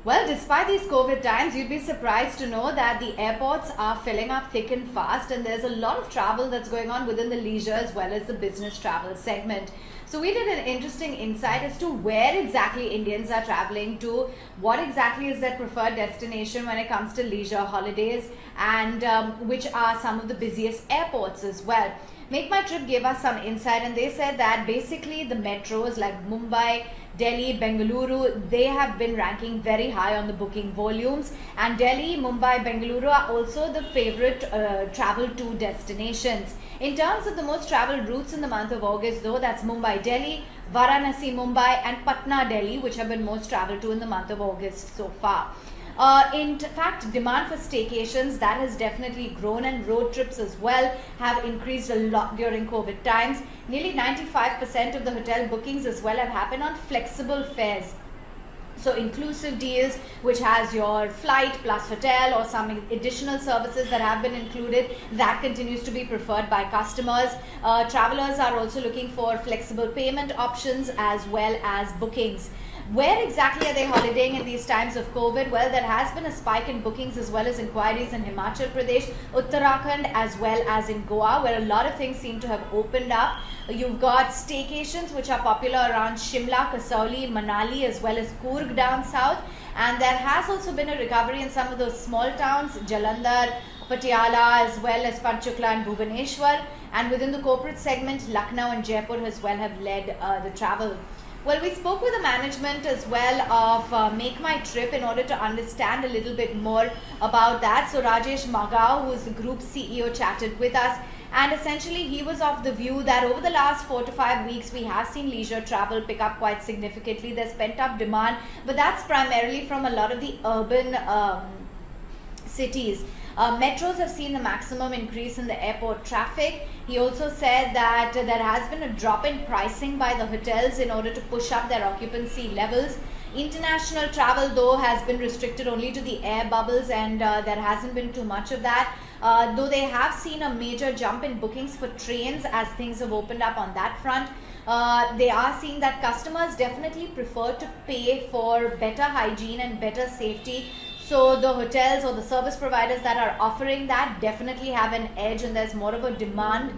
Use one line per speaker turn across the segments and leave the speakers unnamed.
Well, despite these COVID times, you'd be surprised to know that the airports are filling up thick and fast, and there's a lot of travel that's going on within the leisure as well as the business travel segment. So we did an interesting insight as to where exactly Indians are traveling to, what exactly is their preferred destination when it comes to leisure holidays, and which are some of the busiest airports as well. Make My Trip gave us some insight, and they said that basically the metros like Mumbai, Delhi, Bengaluru, they have been ranking very high on the booking volumes, and Delhi, Mumbai, Bengaluru are also the favorite travel to destinations. In terms of the most traveled routes in the month of August though, that's Mumbai, Delhi, Varanasi, Mumbai and Patna, Delhi, which have been most traveled to in the month of August so far. In fact, demand for staycations that has definitely grown, and road trips as well have increased a lot during COVID times. Nearly 95% of the hotel bookings as well have happened on flexible fares. So inclusive deals, which has your flight plus hotel or some additional services that have been included, that continues to be preferred by customers. Travelers are also looking for flexible payment options as well as bookings. Where exactly are they holidaying in these times of COVID? Well, there has been a spike in bookings as well as inquiries in Himachal Pradesh, Uttarakhand as well as in Goa, where a lot of things seem to have opened up. You've got staycations which are popular around Shimla, Kasauli, Manali as well as Coorg down south. And there has also been a recovery in some of those small towns, Jalandhar, Patiala as well as Panchkula and Bhubaneswar. And within the corporate segment, Lucknow and Jaipur as well have led the travel. Well, we spoke with the management as well of Make My Trip in order to understand a little bit more about that. So Rajesh Magao, who is the group CEO, chatted with us, and essentially he was of the view that over the last 4 to 5 weeks we have seen leisure travel pick up quite significantly. There's pent up demand, but that's primarily from a lot of the urban cities. Metros have seen the maximum increase in the airport traffic. He also said that there has been a drop in pricing by the hotels in order to push up their occupancy levels. International travel though has been restricted only to the air bubbles, and there hasn't been too much of that. Though they have seen a major jump in bookings for trains as things have opened up on that front. They are seeing that customers definitely prefer to pay for better hygiene and better safety. So the hotels or the service providers that are offering that definitely have an edge, and there's more of a demand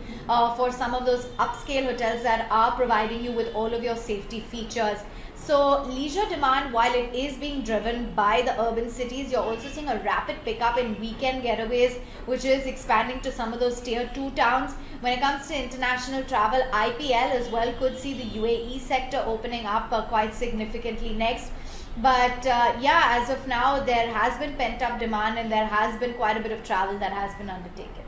for some of those upscale hotels that are providing you with all of your safety features. So leisure demand, while it is being driven by the urban cities, you're also seeing a rapid pickup in weekend getaways, which is expanding to some of those tier 2 towns. When it comes to international travel, IPL as well could see the UAE sector opening up quite significantly next. But yeah, as of now, there has been pent up demand and there has been quite a bit of travel that has been undertaken.